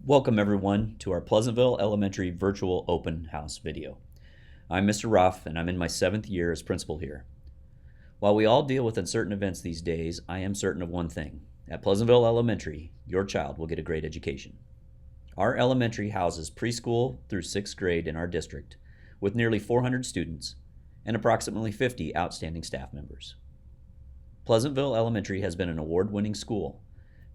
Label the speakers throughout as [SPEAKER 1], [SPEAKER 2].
[SPEAKER 1] Welcome everyone to our Pleasantville Elementary virtual open house video. I'm Mr. Ruff and I'm in my 7th year as principal here. While we all deal with uncertain events these days, I am certain of one thing. At Pleasantville Elementary, your child will get a great education. Our elementary houses preschool through 6th grade in our district with nearly 400 students and approximately 50 outstanding staff members. Pleasantville Elementary has been an award-winning school,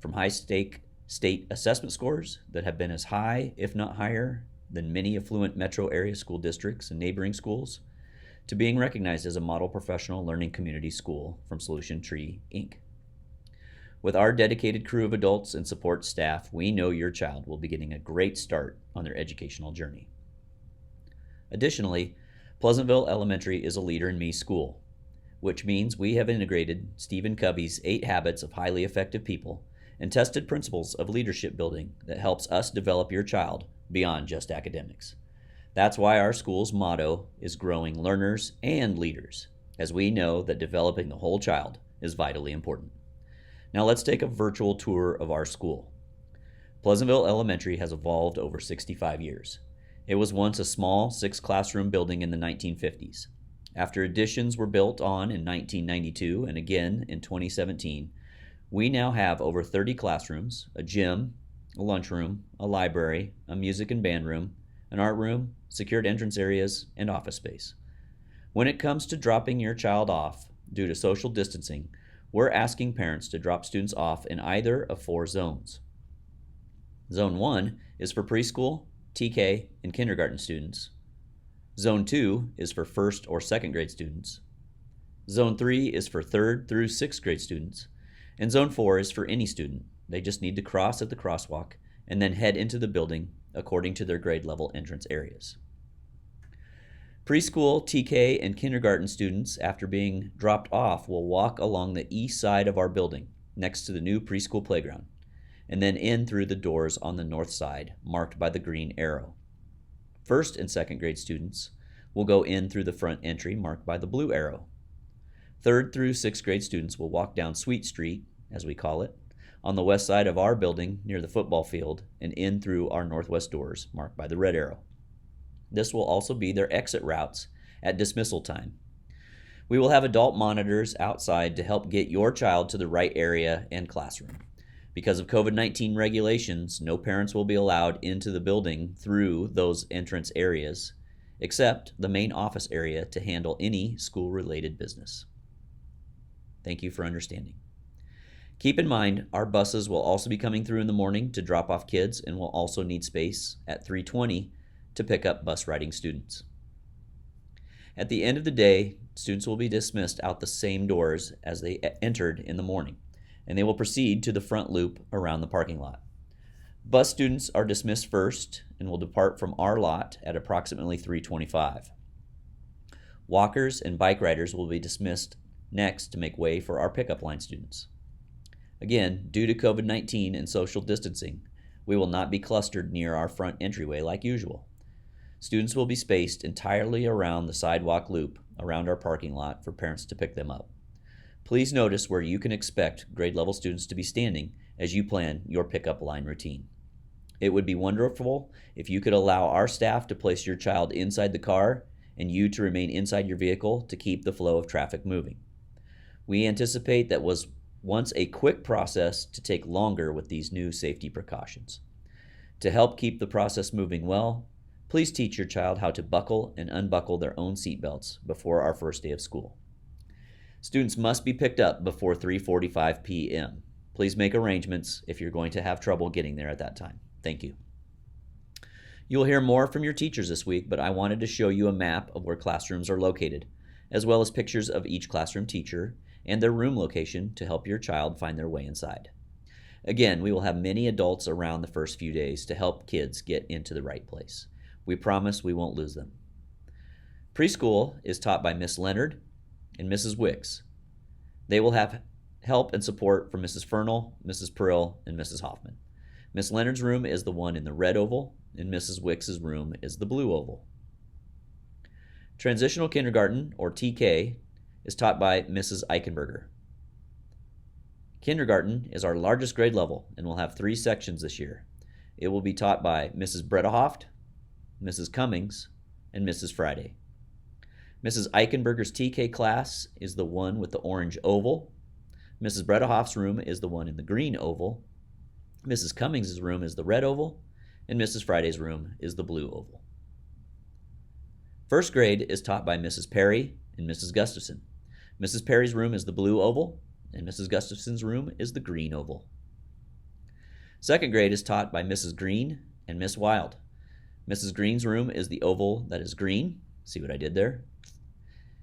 [SPEAKER 1] from high-stake state assessment scores that have been as high, if not higher, than many affluent metro area school districts and neighboring schools, to being recognized as a model professional learning community school from Solution Tree, Inc. With our dedicated crew of adults and support staff, we know your child will be getting a great start on their educational journey. Additionally, Pleasantville Elementary is a Leader in Me school, which means we have integrated Stephen Covey's 8 Habits of Highly Effective People and tested principles of leadership building that helps us develop your child beyond just academics. That's why our school's motto is growing learners and leaders, as we know that developing the whole child is vitally important. Now let's take a virtual tour of our school. Pleasantville Elementary has evolved over 65 years. It was once a small 6-classroom building in the 1950s. After additions were built on in 1992 and again in 2017, we now have over 30 classrooms, a gym, a lunchroom, a library, a music and band room, an art room, secured entrance areas, and office space. When it comes to dropping your child off due to social distancing, we're asking parents to drop students off in either of 4 zones. Zone 1 is for preschool, TK, and kindergarten students. Zone 2 is for 1st or 2nd grade students. Zone 3 is for 3rd through 6th grade students. And Zone 4 is for any student. They just need to cross at the crosswalk and then head into the building according to their grade level entrance areas. Preschool, TK, and kindergarten students, after being dropped off, will walk along the east side of our building next to the new preschool playground and then in through the doors on the north side marked by the green arrow. 1st and 2nd grade students will go in through the front entry marked by the blue arrow. 3rd through 6th grade students will walk down Sweet Street, as we call it, on the west side of our building near the football field and in through our northwest doors marked by the red arrow. This will also be their exit routes at dismissal time. We will have adult monitors outside to help get your child to the right area and classroom. Because of COVID-19 regulations, no parents will be allowed into the building through those entrance areas, except the main office area to handle any school-related business. Thank you for understanding. Keep in mind, our buses will also be coming through in the morning to drop off kids and will also need space at 3:20 to pick up bus riding students. At the end of the day, students will be dismissed out the same doors as they entered in the morning, and they will proceed to the front loop around the parking lot. Bus students are dismissed first and will depart from our lot at approximately 3:25. Walkers and bike riders will be dismissed next to make way for our pickup line students. Again, due to COVID-19 and social distancing, we will not be clustered near our front entryway like usual. Students will be spaced entirely around the sidewalk loop around our parking lot for parents to pick them up. Please notice where you can expect grade level students to be standing as you plan your pickup line routine. It would be wonderful if you could allow our staff to place your child inside the car and you to remain inside your vehicle to keep the flow of traffic moving. We anticipate that was once a quick process to take longer with these new safety precautions. To help keep the process moving well, please teach your child how to buckle and unbuckle their own seatbelts before our first day of school. Students must be picked up before 3:45 p.m. Please make arrangements if you're going to have trouble getting there at that time. Thank you. You'll hear more from your teachers this week, but I wanted to show you a map of where classrooms are located, as well as pictures of each classroom teacher and their room location to help your child find their way inside. Again, we will have many adults around the first few days to help kids get into the right place. We promise we won't lose them. Preschool is taught by Miss Leonard and Mrs. Wicks. They will have help and support from Mrs. Fernal, Mrs. Prill, and Mrs. Hoffman. Miss Leonard's room is the one in the red oval, and Mrs. Wicks' room is the blue oval. Transitional kindergarten, or TK, is taught by Mrs. Eichenberger. Kindergarten is our largest grade level and will have 3 sections this year. It will be taught by Mrs. Bredehoft, Mrs. Cummings, and Mrs. Friday. Mrs. Eichenberger's TK class is the one with the orange oval. Mrs. Bredehoft's room is the one in the green oval. Mrs. Cummings' room is the red oval, and Mrs. Friday's room is the blue oval. First grade is taught by Mrs. Perry and Mrs. Gustafson. Mrs. Perry's room is the blue oval, and Mrs. Gustafson's room is the green oval. Second grade is taught by Mrs. Green and Miss Wild. Mrs. Green's room is the oval that is green. See what I did there?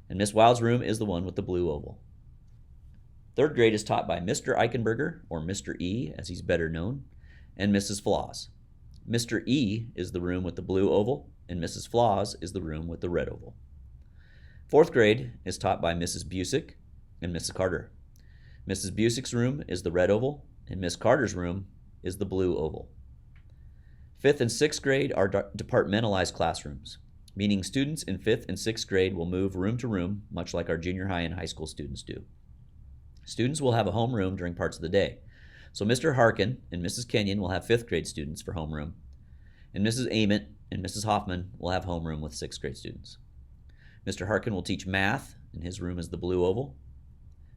[SPEAKER 1] And Miss Wild's room is the one with the blue oval. Third grade is taught by Mr. Eichenberger, or Mr. E, as he's better known, and Mrs. Flaws. Mr. E is the room with the blue oval, and Mrs. Flaws is the room with the red oval. Fourth grade is taught by Mrs. Busick and Mrs. Carter. Mrs. Busick's room is the red oval, and Miss Carter's room is the blue oval. Fifth and sixth grade are departmentalized classrooms, meaning students in fifth and sixth grade will move room to room, much like our junior high and high school students do. Students will have a homeroom during parts of the day. So Mr. Harkin and Mrs. Kenyon will have fifth grade students for homeroom, and Mrs. Ament and Mrs. Hoffman will have homeroom with sixth grade students. Mr. Harkin will teach math, and his room is the blue oval.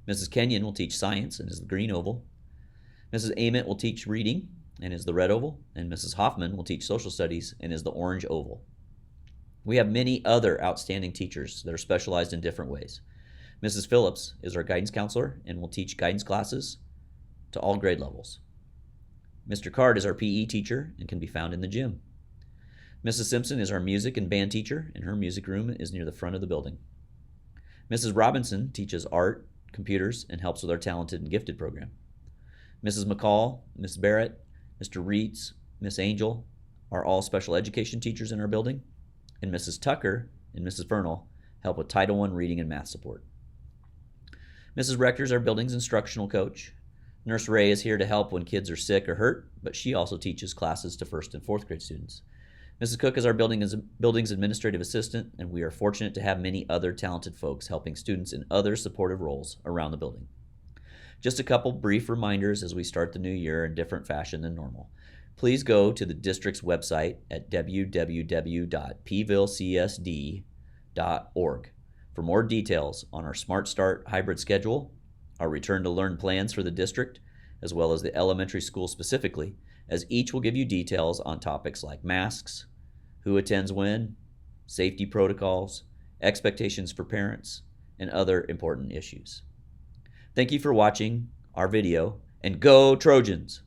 [SPEAKER 1] Mrs. Kenyon will teach science, and is the green oval. Mrs. Ament will teach reading, and is the red oval, and Mrs. Hoffman will teach social studies, and is the orange oval. We have many other outstanding teachers that are specialized in different ways. Mrs. Phillips is our guidance counselor and will teach guidance classes to all grade levels. Mr. Card is our PE teacher and can be found in the gym. Mrs. Simpson is our music and band teacher, and her music room is near the front of the building. Mrs. Robinson teaches art, computers, and helps with our talented and gifted program. Mrs. McCall, Miss Barrett, Mr. Reitz, Miss Angel are all special education teachers in our building, and Mrs. Tucker and Mrs. Fernal help with Title I reading and math support. Mrs. Rector is our building's instructional coach. Nurse Ray is here to help when kids are sick or hurt, but she also teaches classes to first and fourth grade students. Mrs. Cook is our building's administrative assistant, and we are fortunate to have many other talented folks helping students in other supportive roles around the building. Just a couple brief reminders as we start the new year in different fashion than normal. Please go to the district's website at www.pvillecsd.org for more details on our Smart Start hybrid schedule, our Return to Learn plans for the district, as well as the elementary school specifically, as each will give you details on topics like masks, who attends when, safety protocols, expectations for parents, and other important issues. Thank you for watching our video, and go Trojans!